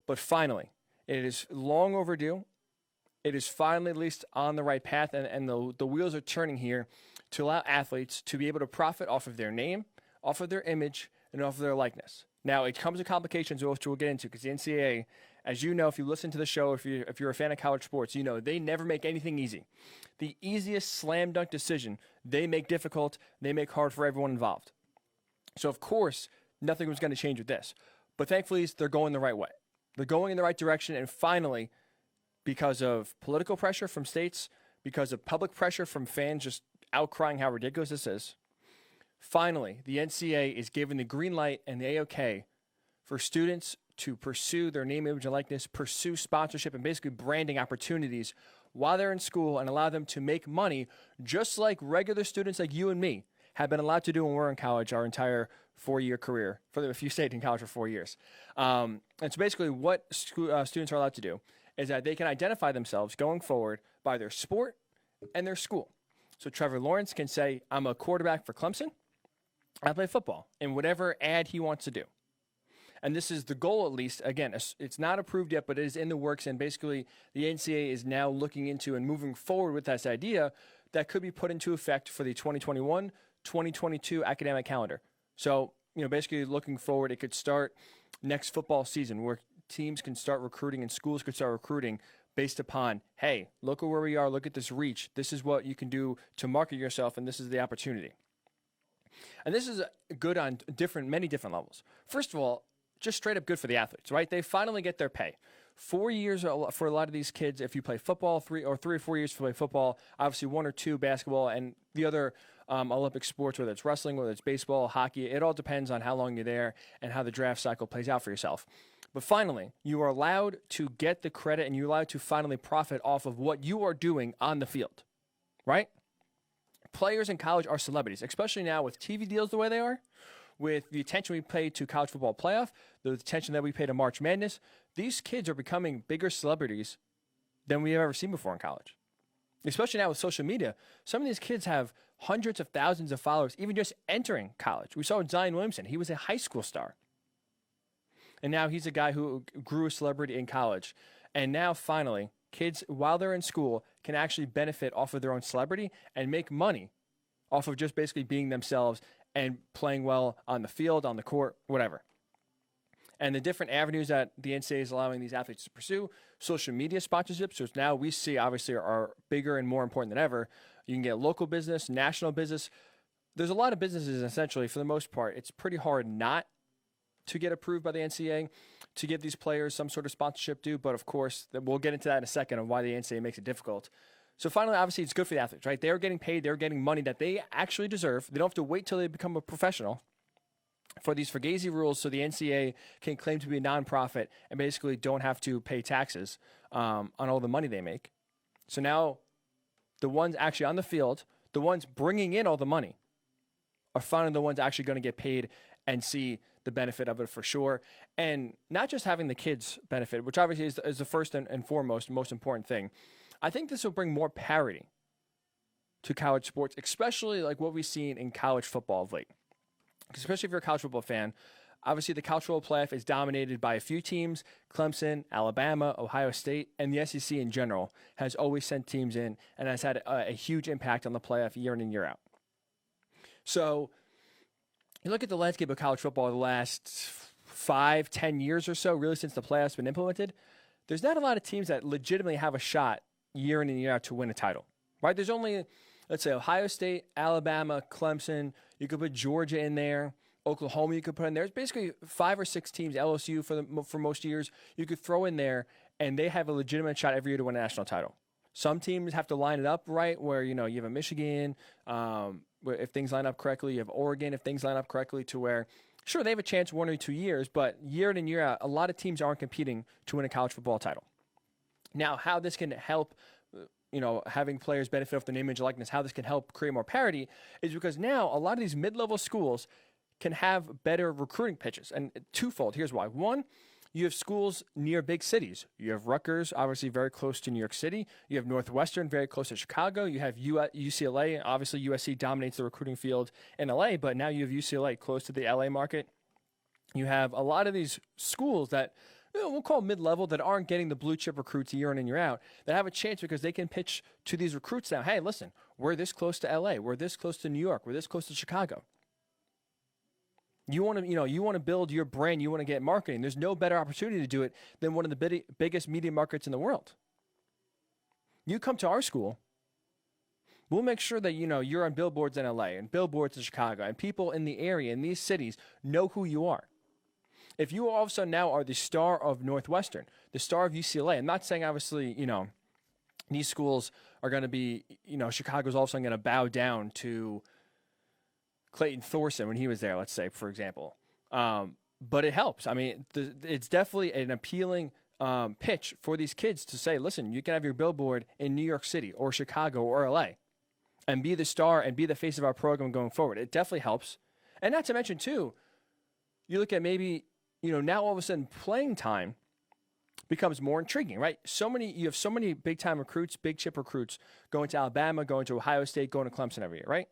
But finally, it is long overdue. It is finally at least on the right path, and the wheels are turning here to allow athletes to be able to profit off of their name, off of their image, and off of their likeness. Now, it comes with complications, which we'll get into, because the NCAA, as you know, if you listen to the show, if you're a fan of college sports, you know they never make anything easy. The easiest slam dunk decision they make difficult, they make hard for everyone involved. So, of course, nothing was going to change with this. But thankfully, they're going the right way. They're going in the right direction, and finally, because of political pressure from states, because of public pressure from fans just outcrying how ridiculous this is, finally, the NCAA is giving the green light and the A-OK for students to pursue their name, image, and likeness, pursue sponsorship and basically branding opportunities while they're in school and allow them to make money just like regular students like you and me have been allowed to do when we're in college our entire 4-year career, if you stayed in college for 4 years. And so basically what students are allowed to do is that they can identify themselves going forward by their sport and their school. So Trevor Lawrence can say, I'm a quarterback for Clemson. I play football in whatever ad he wants to do. And this is the goal, at least. Again, it's not approved yet, but it is in the works. And basically, the NCAA is now looking into and moving forward with this idea that could be put into effect for the 2021-2022 academic calendar. So, basically looking forward, it could start next football season where teams can start recruiting and schools could start recruiting based upon, hey, look at where we are, look at this reach. This is what you can do to market yourself, and this is the opportunity. And this is good on many different levels. First of all, just straight up good for the athletes, right? They finally get their pay. 4 years for a lot of these kids, if you play football, 3 or 4 years to play football, obviously 1 or 2 basketball, and the other Olympic sports, whether it's wrestling, whether it's baseball, hockey, it all depends on how long you're there and how the draft cycle plays out for yourself. But finally, you are allowed to get the credit and you're allowed to finally profit off of what you are doing on the field, right? Players in college are celebrities, especially now with TV deals the way they are, with the attention we pay to college football playoff, the attention that we pay to March Madness. These kids are becoming bigger celebrities than we've ever seen before in college. Especially now with social media. Some of these kids have hundreds of thousands of followers, even just entering college. We saw Zion Williamson. He was a high school star. And now he's a guy who grew a celebrity in college. And now, finally, kids, while they're in school, can actually benefit off of their own celebrity and make money off of just basically being themselves and playing well on the field, on the court, whatever. And the different avenues that the NCAA is allowing these athletes to pursue, social media sponsorships, which now we see obviously are bigger and more important than ever. You can get local business, national business. There's a lot of businesses, essentially, for the most part. It's pretty hard not to get approved by the NCAA to give these players some sort of sponsorship due. But, of course, we'll get into that in a second of why the NCAA makes it difficult. So, finally, obviously, it's good for the athletes, right? They're getting paid. They're getting money that they actually deserve. They don't have to wait till they become a professional for these Fugazi rules so the NCAA can claim to be a nonprofit and basically don't have to pay taxes on all the money they make. So now the ones actually on the field, the ones bringing in all the money, are finally the ones actually going to get paid and see the benefit of it for sure. And not just having the kids benefit, which obviously is the first and foremost, most important thing. I think this will bring more parity to college sports, especially like what we've seen in college football of late. Especially if you're a college football fan, obviously the college football playoff is dominated by a few teams. Clemson, Alabama, Ohio State, and the SEC in general has always sent teams in and has had a huge impact on the playoff year in and year out. So you look at the landscape of college football the last 5-10 years or so, really since the playoff's been implemented, there's not a lot of teams that legitimately have a shot year in and year out to win a title, right? There's only, let's say, Ohio State, Alabama, Clemson. You could put Georgia in there. Oklahoma you could put in there. There's basically 5 or 6 teams, LSU for most years, you could throw in there, and they have a legitimate shot every year to win a national title. Some teams have to line it up right where, you have a Michigan, if things line up correctly. You have Oregon if things line up correctly to where, sure, they have a chance 1 or 2 years, but year in and year out, a lot of teams aren't competing to win a college football title. Now, how this can help having players benefit off the name, image, likeness, how this can help create more parity is because now a lot of these mid-level schools can have better recruiting pitches. And twofold, here's why. One, you have schools near big cities. You have Rutgers, obviously very close to New York City. You have Northwestern, very close to Chicago. You have UCLA. Obviously, USC dominates the recruiting field in LA, but now you have UCLA close to the LA market. You have a lot of these schools that we'll call mid-level, that aren't getting the blue chip recruits year in and year out, that have a chance because they can pitch to these recruits now. Hey, listen, we're this close to LA. We're this close to New York. We're this close to Chicago. You want to build your brand. You want to get marketing. There's no better opportunity to do it than one of the biggest media markets in the world. You come to our school, we'll make sure that you're on billboards in LA and billboards in Chicago, and people in the area in these cities know who you are. If you all of a sudden now are the star of Northwestern, the star of UCLA, I'm not saying obviously, these schools are going to be, Chicago's all of a sudden going to bow down to Clayton Thorson when he was there, let's say, for example. But it helps. I mean, it's definitely an appealing pitch for these kids to say, listen, you can have your billboard in New York City or Chicago or LA and be the star and be the face of our program going forward. It definitely helps. And not to mention, too, you look at maybe, now all of a sudden playing time becomes more intriguing, right? You have so many big-time recruits, big chip recruits going to Alabama, going to Ohio State, going to Clemson every year, right?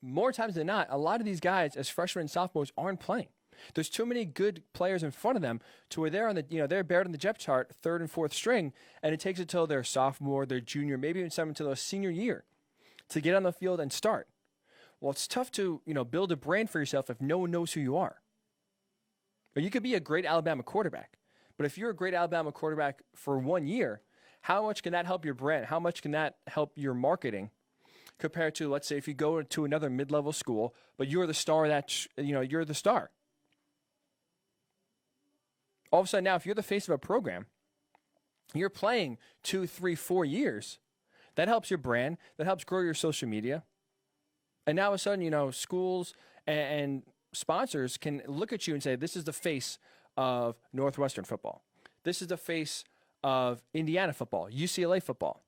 More times than not, a lot of these guys as freshmen and sophomores aren't playing. There's too many good players in front of them to where they're on they're buried on the depth chart, third and fourth string, and it takes until their sophomore, their junior, maybe even some until their senior year to get on the field and start. Well, it's tough to, build a brand for yourself if no one knows who you are. Or you could be a great Alabama quarterback, but if you're a great Alabama quarterback for 1 year, how much can that help your brand? How much can that help your marketing compared to, let's say, if you go to another mid-level school, but you're the star you're the star. All of a sudden now, if you're the face of a program, you're playing 2, 3, 4 years. That helps your brand. That helps grow your social media. And now all of a sudden, schools and sponsors can look at you and say, this is the face of Northwestern football. This is the face of Indiana football, UCLA football.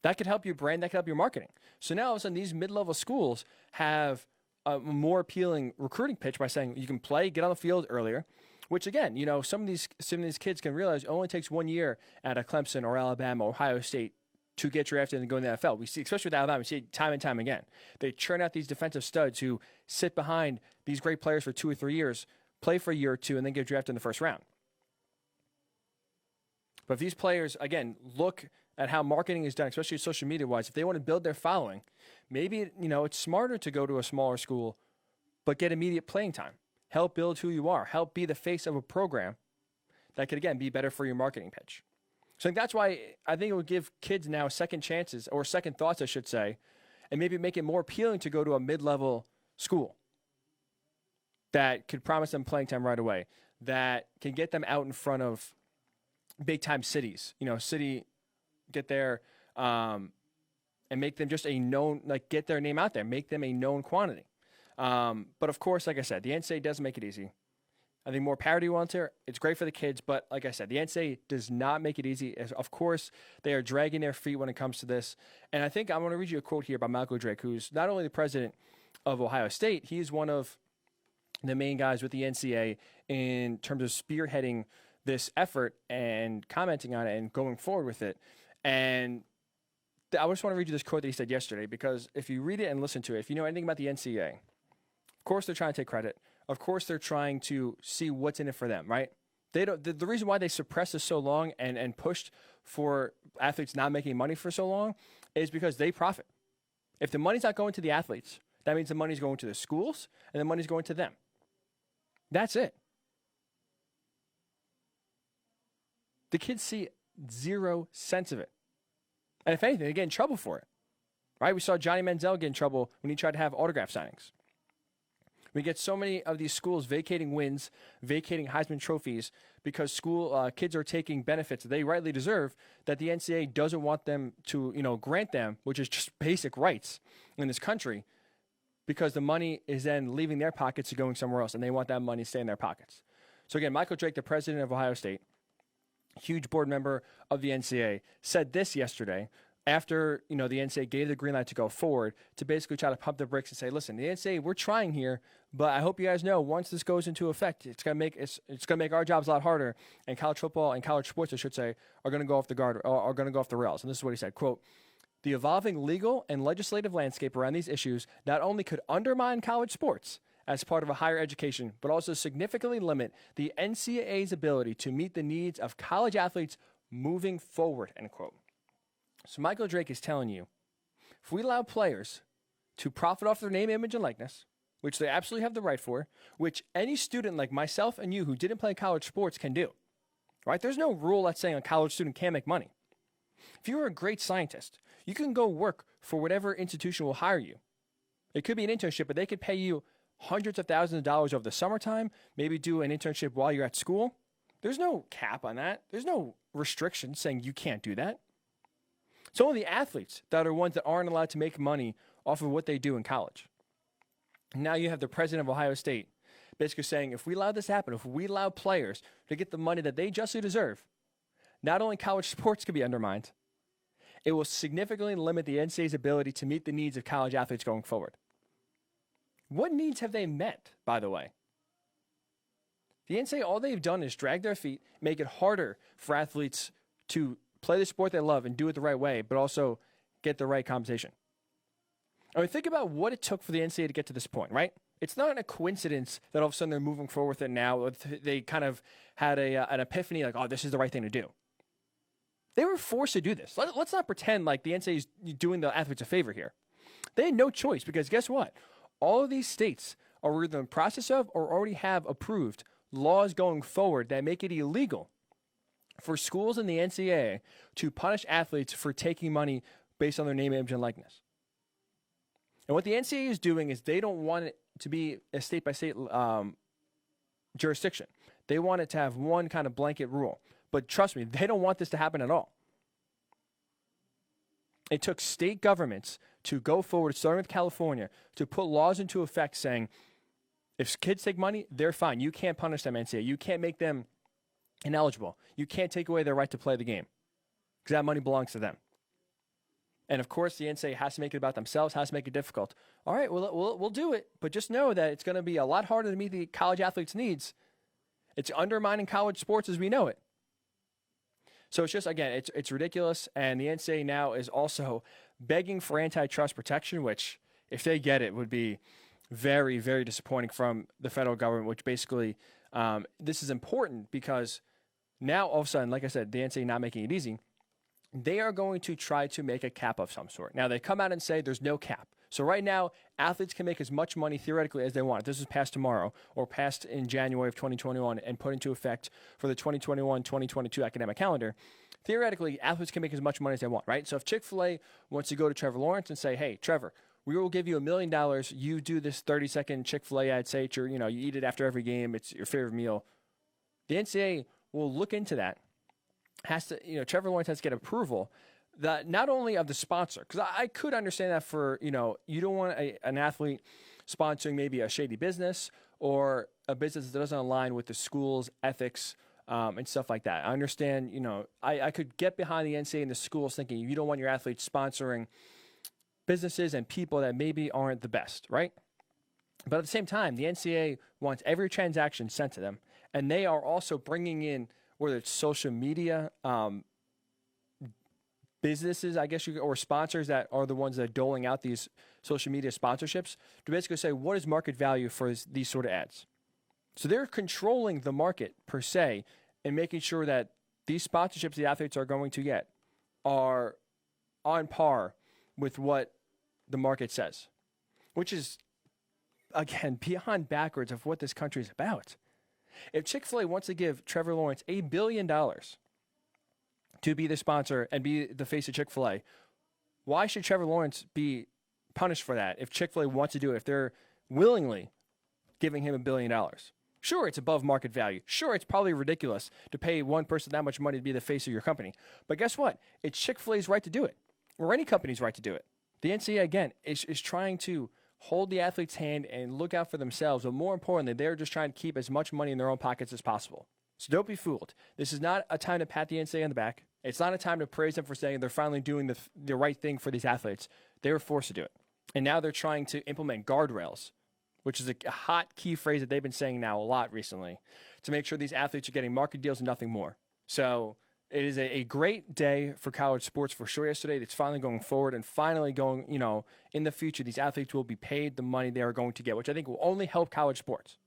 That could help your brand. That could help your marketing. So now all of a sudden these mid-level schools have a more appealing recruiting pitch by saying you can play, get on the field earlier, which again, some of these kids can realize it only takes 1 year at a Clemson or Alabama or Ohio State to get drafted and go in the NFL. We see, especially with Alabama, we see it time and time again. They churn out these defensive studs who sit behind these great players for 2 or 3 years, play for a year or two, and then get drafted in the first round. But if these players, again, look at how marketing is done, especially social media-wise, if they want to build their following, maybe, it's smarter to go to a smaller school, but get immediate playing time. Help build who you are. Help be the face of a program that could, again, be better for your marketing pitch. So that's why I think it would give kids now second chances, or second thoughts, I should say, and maybe make it more appealing to go to a mid-level school that could promise them playing time right away, that can get them out in front of big-time cities. Get there and make them just a known, get their name out there, make them a known quantity. But of course, like I said, the NCAA doesn't make it easy. I think more parity wants here. It's great for the kids, but like I said, the NCAA does not make it easy. Of course, they are dragging their feet when it comes to this. And I think I want to read you a quote here by Michael Drake, who's not only the president of Ohio State, he's one of the main guys with the NCAA in terms of spearheading this effort and commenting on it and going forward with it. And I just want to read you this quote that he said yesterday, because if you read it and listen to it, if you know anything about the NCAA, of course they're trying to take credit. Of course they're trying to see what's in it for them, right? They don't. The reason why they suppressed this so long and pushed for athletes not making money for so long is because they profit. If the money's not going to the athletes, that means the money's going to the schools and the money's going to them. That's it. The kids see 0 cents of it. And if anything, they get in trouble for it. Right? We saw Johnny Manziel get in trouble when he tried to have autograph signings. We get so many of these schools vacating wins, vacating Heisman trophies because kids are taking benefits that they rightly deserve that the NCAA doesn't want them to, grant them, which is just basic rights in this country, because the money is then leaving their pockets and going somewhere else, and they want that money to stay in their pockets. So again, Michael Drake, the president of Ohio State, huge board member of the NCAA, said this yesterday after, the NCAA gave the green light to go forward to basically try to pump the brakes and say, listen, the NCAA, we're trying here, but I hope you guys know once this goes into effect, it's going to make our jobs a lot harder, and college football and college sports, I should say, are going to go off the guard, or are going to go off the rails. And this is what he said, quote, "The evolving legal and legislative landscape around these issues not only could undermine college sports as part of a higher education, but also significantly limit the NCAA's ability to meet the needs of college athletes moving forward, end quote. So Michael Drake is telling you, if we allow players to profit off their name, image, and likeness, which they absolutely have the right for, which any student like myself and you who didn't play college sports can do, right? There's no rule that's saying a college student can't make money. If you're a great scientist, you can go work for whatever institution will hire you. It could be an internship, but they could pay you hundreds of thousands of dollars over the summertime, maybe do an internship while you're at school. There's no cap on that. There's no restriction saying you can't do that. It's only the athletes that are ones that aren't allowed to make money off of what they do in college. Now you have the president of Ohio State basically saying, if we allow this to happen, if we allow players to get the money that they justly deserve, not only college sports can be undermined, it will significantly limit the NCAA's ability to meet the needs of college athletes going forward. What needs have they met, by the way? The NCAA, all they've done is drag their feet, make it harder for athletes to play the sport they love and do it the right way, but also get the right compensation. I mean, think about what it took for the NCAA to get to this point, right? It's not a coincidence that all of a sudden they're moving forward with it now. They kind of had an epiphany like, oh, this is the right thing to do. They were forced to do this. Let's not pretend like the NCAA is doing the athletes a favor here. They had no choice because guess what? All of these states are either in the process of or already have approved laws going forward that make it illegal for schools in the NCAA to punish athletes for taking money based on their name, image, and likeness. And what the NCAA is doing is they don't want it to be a state-by-state jurisdiction. They want it to have one kind of blanket rule. But trust me, they don't want this to happen at all. It took state governments to go forward, starting with California, to put laws into effect saying, if kids take money, they're fine. You can't punish them, NCAA. You can't make them ineligible. You can't take away their right to play the game because that money belongs to them. And of course, the NCAA has to make it about themselves, has to make it difficult. All right, we'll do it, but just know that it's going to be a lot harder to meet the college athletes' needs. It's undermining college sports as we know it. So it's just, again, it's ridiculous. And the NCAA now is also begging for antitrust protection, which, if they get it, would be very, very disappointing from the federal government, which basically, this is important because now all of a sudden, like I said, the NCAA not making it easy, they are going to try to make a cap of some sort. Now, they come out and say there's no cap. So right now, athletes can make as much money theoretically as they want. If this is passed tomorrow or passed in January of 2021 and put into effect for the 2021-2022 academic calendar, theoretically, athletes can make as much money as they want, right? So if Chick-fil-A wants to go to Trevor Lawrence and say, hey, Trevor, we will give you $1 million. You do this 30-second Chick-fil-A ad, say it's your, you eat it after every game. It's your favorite meal. The NCAA will look into that. Trevor Lawrence has to get approval that not only of the sponsor, because I could understand that for, you don't want an athlete sponsoring maybe a shady business or a business that doesn't align with the school's ethics and stuff like that. I understand, I could get behind the NCAA and the schools thinking you don't want your athletes sponsoring businesses and people that maybe aren't the best, right? But at the same time, the NCAA wants every transaction sent to them, and they are also bringing in, whether it's social media, businesses, I guess, or sponsors that are the ones that are doling out these social media sponsorships to basically say, what is market value for these sort of ads? So they're controlling the market per se and making sure that these sponsorships the athletes are going to get are on par with what the market says, which is, again, beyond backwards of what this country is about. If Chick-fil-A wants to give Trevor Lawrence $1 billion to be the sponsor and be the face of Chick-fil-A, why should Trevor Lawrence be punished for that if Chick-fil-A wants to do it, if they're willingly giving him $1 billion? Sure, it's above market value. Sure, it's probably ridiculous to pay one person that much money to be the face of your company. But guess what? It's Chick-fil-A's right to do it, or any company's right to do it. The NCAA, again, is trying to hold the athlete's hand and look out for themselves, but more importantly, they're just trying to keep as much money in their own pockets as possible. So don't be fooled. This is not a time to pat the NCAA on the back. It's not a time to praise them for saying they're finally doing the right thing for these athletes. They were forced to do it. And now they're trying to implement guardrails, which is a hot key phrase that they've been saying now a lot recently, to make sure these athletes are getting market deals and nothing more. So It is a great day for college sports for sure yesterday. It's finally going forward and finally going, in the future, these athletes will be paid the money they are going to get, which I think will only help college sports.